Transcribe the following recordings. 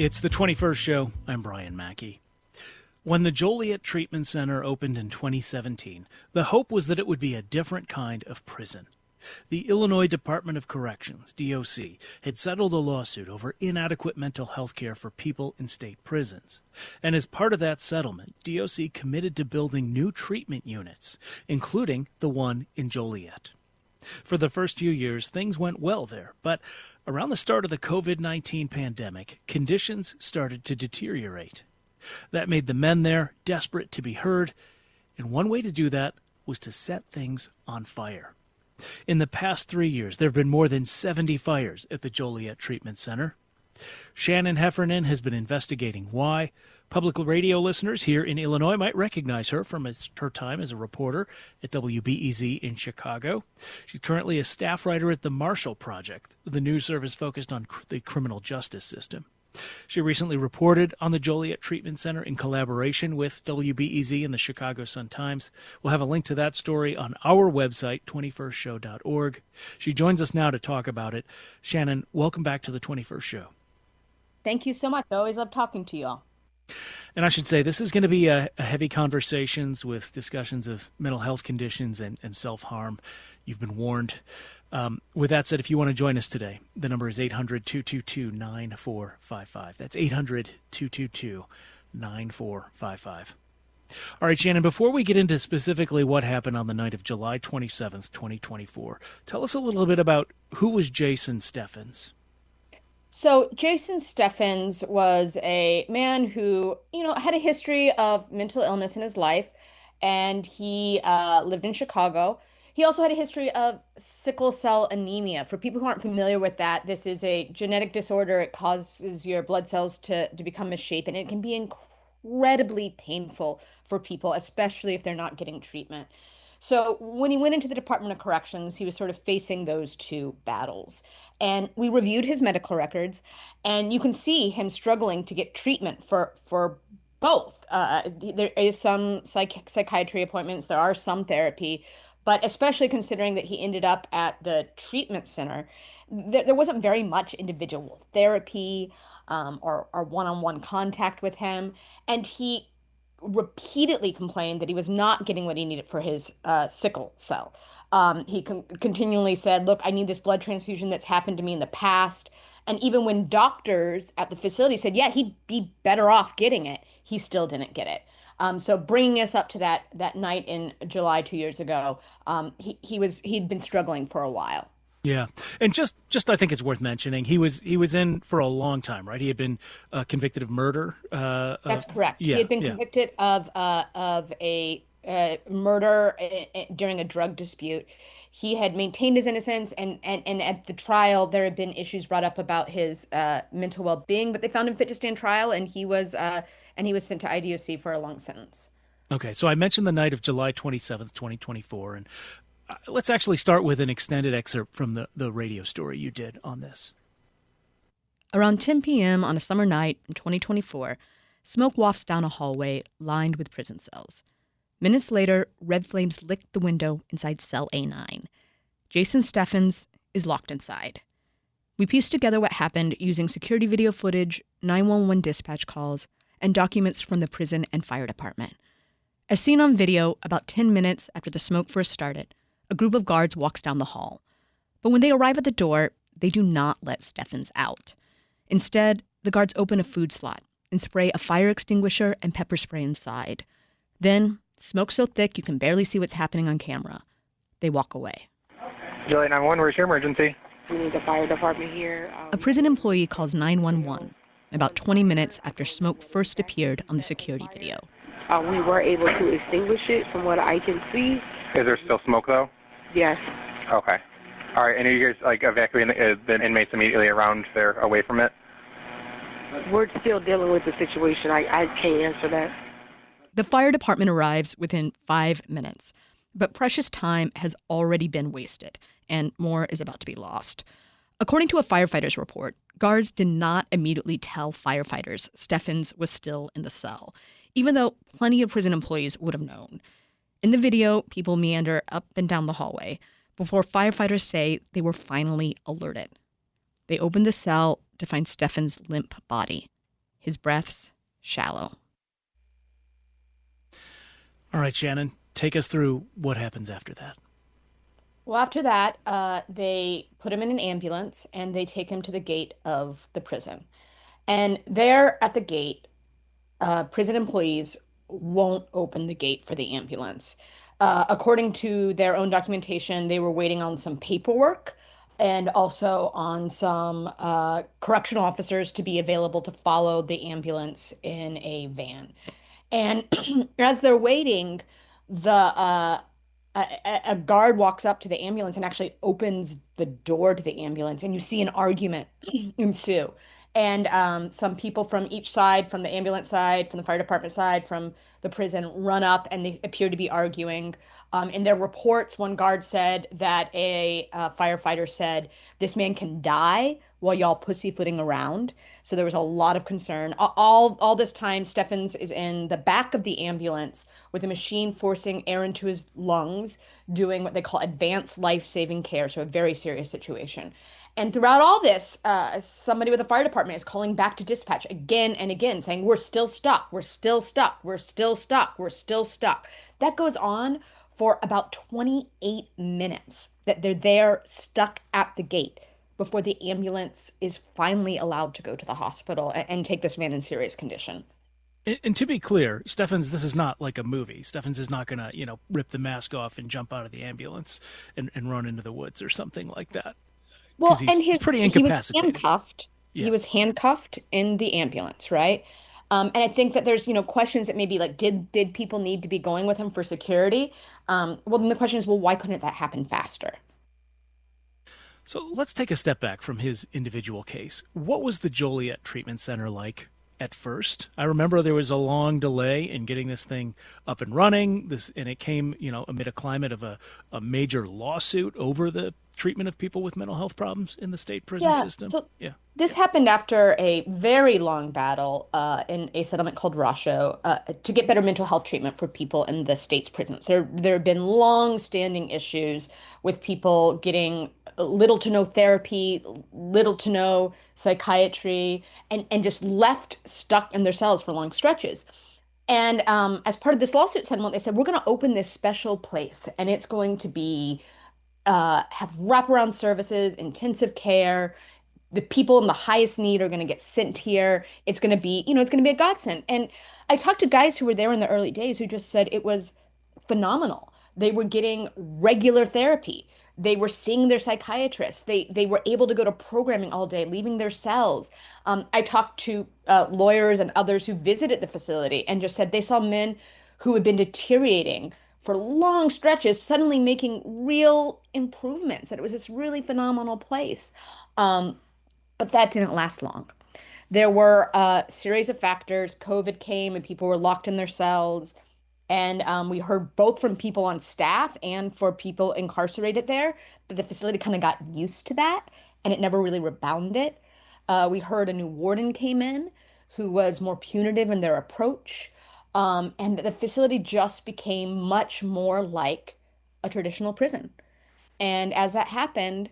It's the 21st show. I'm Brian Mackey. When the Joliet Treatment Center opened in 2017, the hope was that it would be a different kind of prison. The Illinois Department of Corrections, DOC, had settled a lawsuit over inadequate mental health care for people in state prisons. And as part of that settlement, DOC committed to building new treatment units, including the one in Joliet. For the first few years, things went well there, but around the start of the COVID-19 pandemic, conditions started to deteriorate. That made the men there desperate to be heard, and one way to do that was to set things on fire. In the past 3 years, there have been more than 70 fires at the Joliet Treatment Center. Shannon Heffernan has been investigating why. Public radio listeners here in Illinois might recognize her from her time as a reporter at WBEZ in Chicago. She's currently a staff writer at the Marshall Project, the news service focused on the criminal justice system. She recently reported on the Joliet Treatment Center in collaboration with WBEZ and the Chicago Sun-Times. We'll have a link to that story on our website, 21stshow.org. She joins us now to talk about it. Shannon, welcome back to the 21st Show. Thank you so much. I always love talking to you all. And I should say, this is going to be a heavy conversations with discussions of mental health conditions and self-harm. You've been warned. With that said, if you want to join us today, the number is 800-222-9455. That's 800-222-9455. All right, Shannon, before we get into specifically what happened on the night of July 27th, 2024, tell us a little bit about who was Jason Steffens. So Jason Steffens was a man who, had a history of mental illness in his life, and he lived in Chicago. He also had a history of sickle cell anemia. For people who aren't familiar with that, this is a genetic disorder. It causes your blood cells to become misshapen. It can be incredibly painful for people, especially if they're not getting treatment. So when he went into the Department of Corrections, he was sort of facing those two battles. And we reviewed his medical records, and you can see him struggling to get treatment for both. There is some psychiatry appointments, there are some therapy, but especially considering that he ended up at the treatment center, there wasn't very much individual therapy or one-on-one contact with him. And he repeatedly complained that he was not getting what he needed for his sickle cell. He continually said, look, I need this blood transfusion that's happened to me in the past. And even when doctors at the facility said, yeah, he'd be better off getting it, he still didn't get it. So bringing us up to that night in July 2 years ago, he'd been struggling for a while. Yeah. And just I think it's worth mentioning, he was in for a long time, right? He had been convicted of murder. That's correct. Yeah, he had been convicted of a murder during a drug dispute. He had maintained his innocence, and at the trial, there had been issues brought up about his mental well-being, but they found him fit to stand trial, and he was sent to IDOC for a long sentence. Okay, so I mentioned the night of July 27th, 2024, and let's actually start with an extended excerpt from the radio story you did on this. Around 10 p.m. on a summer night in 2024, smoke wafts down a hallway lined with prison cells. Minutes later, red flames licked the window inside cell A9. Jason Steffens is locked inside. We pieced together what happened using security video footage, 911 dispatch calls, and documents from the prison and fire department. As seen on video, about 10 minutes after the smoke first started, a group of guards walks down the hall. But when they arrive at the door, they do not let Steffens out. Instead, the guards open a food slot and spray a fire extinguisher and pepper spray inside. Then, smoke so thick you can barely see what's happening on camera. They walk away. Joliet 911, where's your emergency? We need the fire department here. A prison employee calls 911 about 20 minutes after smoke first appeared on the security video. We were able to extinguish it from what I can see. Is there still smoke, though? Yes. Okay. All right, and are you guys evacuating the inmates immediately around there, away from it? We're still dealing with the situation. I can't answer that. The fire department arrives within 5 minutes, but precious time has already been wasted, and more is about to be lost. According to a firefighter's report, guards did not immediately tell firefighters Steffens was still in the cell, even though plenty of prison employees would have known. In the video, people meander up and down the hallway before firefighters say they were finally alerted. They open the cell to find Steffens' limp body. his breaths shallow. All right, Shannon, take us through what happens after that. Well, after that, they put him in an ambulance and they take him to the gate of the prison. And there at the gate, prison employees won't open the gate for the ambulance. According to their own documentation, they were waiting on some paperwork and also on some correctional officers to be available to follow the ambulance in a van. And as they're waiting, a guard walks up to the ambulance and actually opens the door to the ambulance, and you see an argument ensue. And some people from each side, from the ambulance side, from the fire department side, from the prison, run up and they appear to be arguing. In their reports, one guard said that a firefighter said, "This man can die while y'all pussyfooting around." So there was a lot of concern. All this time, Steffens is in the back of the ambulance with a machine forcing air into his lungs, doing what they call advanced life-saving care, so a very serious situation. And throughout all this, somebody with the fire department is calling back to dispatch again and again, saying, "We're still stuck. We're still stuck. We're still stuck. We're still stuck." That goes on for about 28 minutes, that they're there stuck at the gate before the ambulance is finally allowed to go to the hospital and take this man in serious condition. And to be clear, Steffens, this is not like a movie. Steffens is not going to, rip the mask off and jump out of the ambulance and run into the woods or something like that. Well, He's pretty incapacitated. He was handcuffed. Yeah. He was handcuffed in the ambulance, right? And I think that there's, questions that maybe like, did people need to be going with him for security? Well, then the question is, well, why couldn't that happen faster? So let's take a step back from his individual case. What was the Joliet Treatment Center like at first? I remember there was a long delay in getting this thing up and running. And it came, amid a climate of a major lawsuit over the treatment of people with mental health problems in the state prison system. So this happened after a very long battle in a settlement called Rasho to get better mental health treatment for people in the state's prisons. There have been long-standing issues with people getting little to no therapy, little to no psychiatry, and just left stuck in their cells for long stretches. And as part of this lawsuit settlement, they said, we're going to open this special place, and it's going to be have wraparound services, intensive care. The people in the highest need are going to get sent here. It's going to be, it's going to be a godsend. And I talked to guys who were there in the early days who just said it was phenomenal. They were getting regular therapy. They were seeing their psychiatrists. They were able to go to programming all day, leaving their cells. I talked to lawyers and others who visited the facility and just said they saw men who had been deteriorating for long stretches, suddenly making real improvements. That it was this really phenomenal place. But that didn't last long. There were a series of factors. COVID came and people were locked in their cells. And we heard both from people on staff and for people incarcerated there that the facility kind of got used to that and it never really rebounded. We heard a new warden came in who was more punitive in their approach. And the facility just became much more like a traditional prison. And as that happened,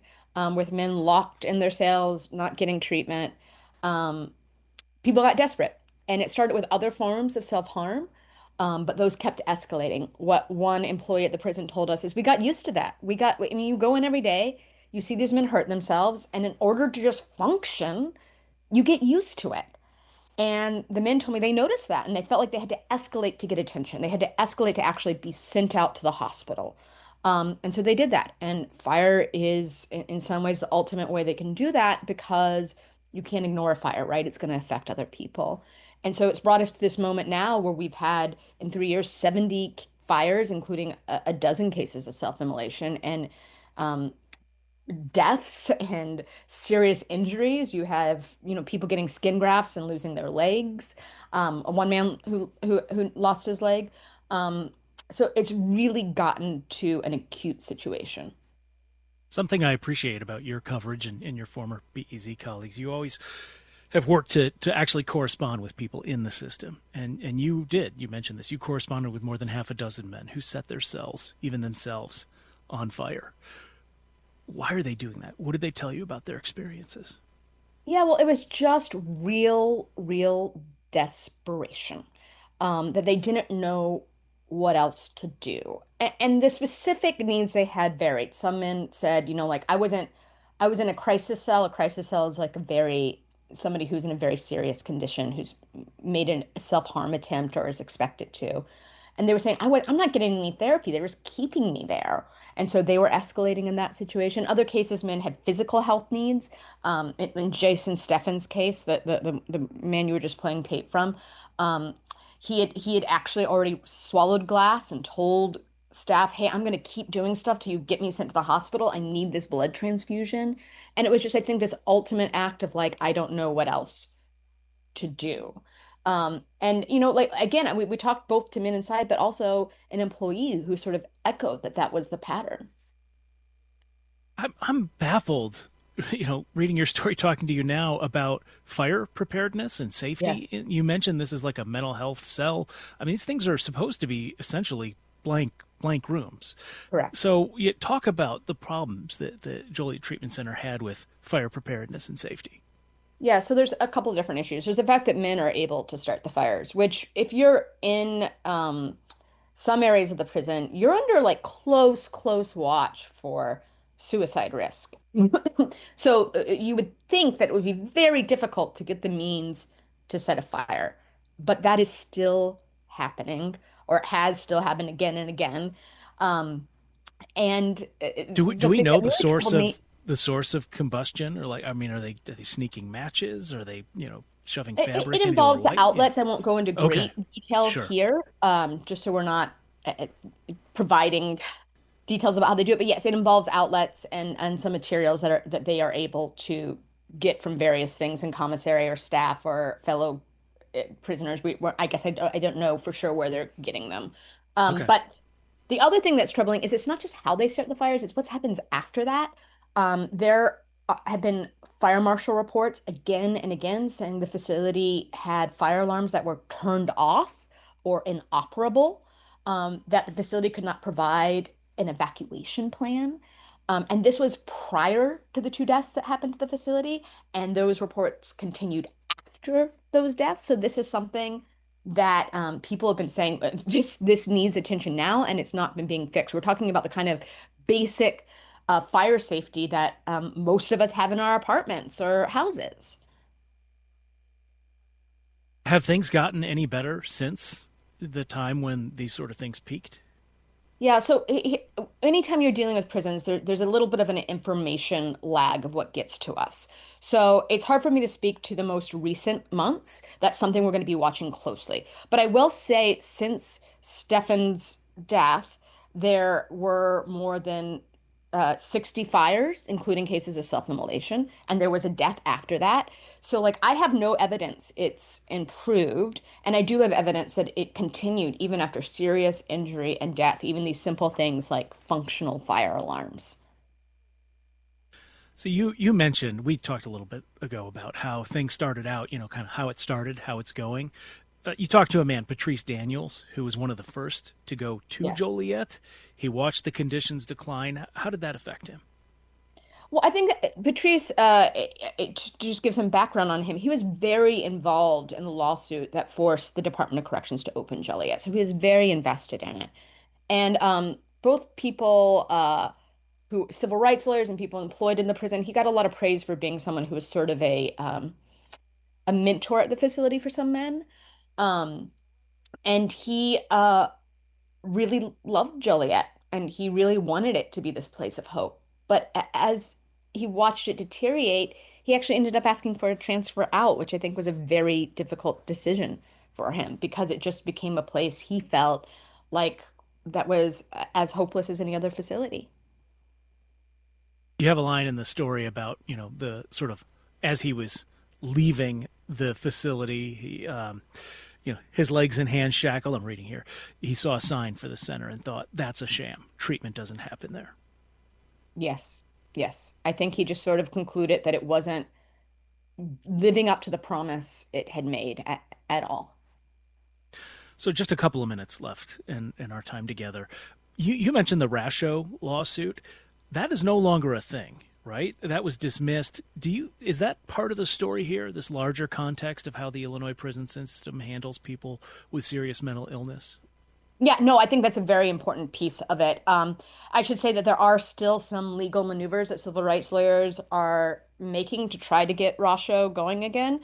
with men locked in their cells, not getting treatment, people got desperate. And it started with other forms of self-harm, but those kept escalating. What one employee at the prison told us is we got used to that. You go in every day, you see these men hurt themselves, and in order to just function, you get used to it. And the men told me they noticed that and they felt like they had to escalate to get attention. They had to escalate to actually be sent out to the hospital. And so they did that. And fire is, in some ways, the ultimate way they can do that because you can't ignore a fire, right? It's going to affect other people. And so it's brought us to this moment now where we've had, in 3 years, 70 fires, including a dozen cases of self-immolation. And deaths and serious injuries. You have, people getting skin grafts and losing their legs. One man who lost his leg. So it's really gotten to an acute situation. Something I appreciate about your coverage and your former BEZ colleagues, you always have worked to actually correspond with people in the system. And you did. You mentioned this. You corresponded with more than half a dozen men who set their cells, even themselves, on fire. Why are they doing that? What did they tell you about their experiences? Yeah, well, it was just real desperation, that they didn't know what else to do. And the specific needs they had varied. Some men said, like I was in a crisis cell. A crisis cell is like somebody who's in a very serious condition, who's made a self-harm attempt or is expected to. And they were saying, I'm not getting any therapy. They were just keeping me there. And so they were escalating in that situation. Other cases, men had physical health needs. In Jason Steffen's case, the man you were just playing tape from, um, he had actually already swallowed glass and told staff, "Hey, I'm going to keep doing stuff till you get me sent to the hospital. I need this blood transfusion." And it was just, I think, this ultimate act of like, I don't know what else to do. And like again, we talked both to men inside, but also an employee who sort of echoed that was the pattern. I'm baffled, reading your story, talking to you now about fire preparedness and Yeah, safety. You mentioned this is like a mental health cell. I mean, these things are supposed to be essentially blank rooms. correct. So you talk about the problems that the Joliet Treatment Center had with fire preparedness and safety. Yeah, so there's a couple of different issues. There's the fact that men are able to start the fires, which if you're in some areas of the prison, you're under like close watch for suicide risk. So you would think that it would be very difficult to get the means to set a fire, but that is still happening, or it has still happened again and again. Um, and Do the we thing know that the really source troubled me. of combustion, or like, I mean, are they sneaking matches? Are they shoving It fabric into a involves the light? Yeah. outlets. I won't go into Okay. great detail Sure. here, just so we're not providing details about how they do it. But yes, it involves outlets and some materials that they are able to get from various things in commissary or staff or fellow prisoners. I guess I don't know for sure where they're getting them. Okay. But the other thing that's troubling is it's not just how they start the fires, it's what happens after that. There have been fire marshal reports again and again saying the facility had fire alarms that were turned off or inoperable, that the facility could not provide an evacuation plan. And this was prior to the two deaths that happened to the facility, and those reports continued after those deaths. So this is something that people have been saying, this needs attention now, and it's not been being fixed. We're talking about the kind of basic fire safety that most of us have in our apartments or houses. Have things gotten any better since the time when these sort of things peaked? Yeah, so anytime you're dealing with prisons, there's a little bit of an information lag of what gets to us. So it's hard for me to speak to the most recent months. That's something we're going to be watching closely. But I will say, since Stefan's death, there were more than 60 fires, including cases of self-immolation, and there was a death after that. So, like, I have no evidence it's improved, and I do have evidence that it continued even after serious injury and death, even these simple things like functional fire alarms. So you mentioned, we talked a little bit ago about how things started out, kind of how it started, how it's going. You talked to a man, Patrice Daniels, who was one of the first to go to Yes. Joliet. He watched the conditions decline. How did that affect him? Well, I think that Patrice, to just give some background on him, he was very involved in the lawsuit that forced the Department of Corrections to open Joliet. So he was very invested in it. And both people who civil rights lawyers and people employed in the prison, he got a lot of praise for being someone who was sort of a mentor at the facility for some men. Um, and he really loved Joliet, and he really wanted it to be this place of hope. But as he watched it deteriorate, he actually ended up asking for a transfer out, which I think was a very difficult decision for him because it just became a place he felt like that was as hopeless as any other facility. You have a line in the story about, the sort of, as he was leaving the facility, his legs and hands shackled. I'm reading here. He saw a sign for the center and thought, that's a sham. Treatment doesn't happen there. Yes, yes. I think he just sort of concluded that it wasn't living up to the promise it had made at all. So just a couple of minutes left in our time together. You mentioned the Rasho lawsuit. That is no longer a thing, right? That was dismissed. Is that part of the story here, this larger context of how the Illinois prison system handles people with serious mental illness? Yeah, no, I think that's a very important piece of it. I should say that there are still some legal maneuvers that civil rights lawyers are making to try to get Rasho going again.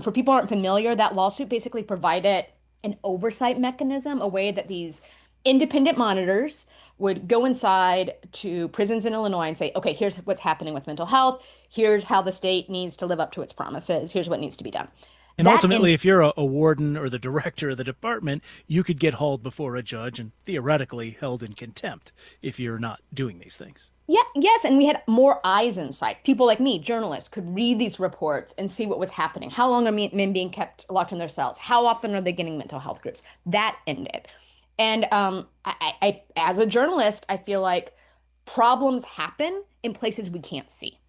For people who aren't familiar, that lawsuit basically provided an oversight mechanism, a way that these independent monitors would go inside to prisons in Illinois and say, okay, here's what's happening with mental health. Here's how the state needs to live up to its promises. Here's what needs to be done. And ultimately, if you're a warden or the director of the department, you could get hauled before a judge and theoretically held in contempt if you're not doing these things. Yeah, yes, and we had more eyes in sight. People like me, journalists, could read these reports and see what was happening. How long are men being kept locked in their cells? How often are they getting mental health groups? That ended. And as a journalist, I feel like problems happen in places we can't see.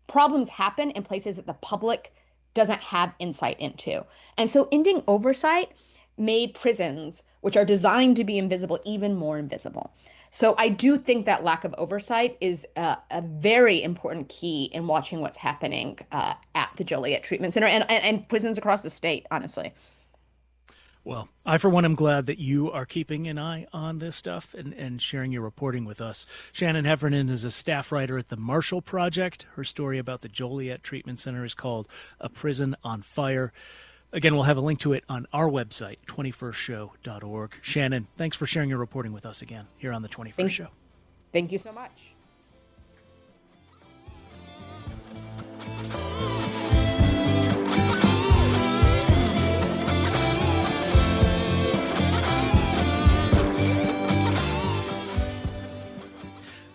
Problems happen in places that the public doesn't have insight into. And so ending oversight made prisons, which are designed to be invisible, even more invisible. So I do think that lack of oversight is a very important key in watching what's happening at the Joliet Treatment Center and prisons across the state, honestly. Well, I, for one, am glad that you are keeping an eye on this stuff and sharing your reporting with us. Shannon Heffernan is a staff writer at the Marshall Project. Her story about the Joliet Treatment Center is called A Prison on Fire. Again, we'll have a link to it on our website, 21stshow.org. Shannon, thanks for sharing your reporting with us again here on the 21st Show. Thank you so much.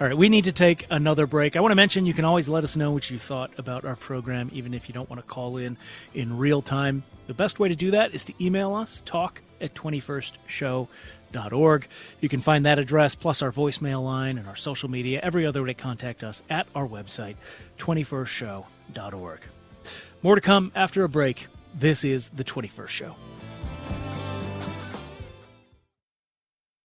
All right, we need to take another break. I want to mention you can always let us know what you thought about our program, even if you don't want to call in real time. The best way to do that is to email us, talk@21stshow.org. You can find that address, plus our voicemail line and our social media, every other way to contact us at our website, 21stshow.org. More to come after a break. This is The 21st Show.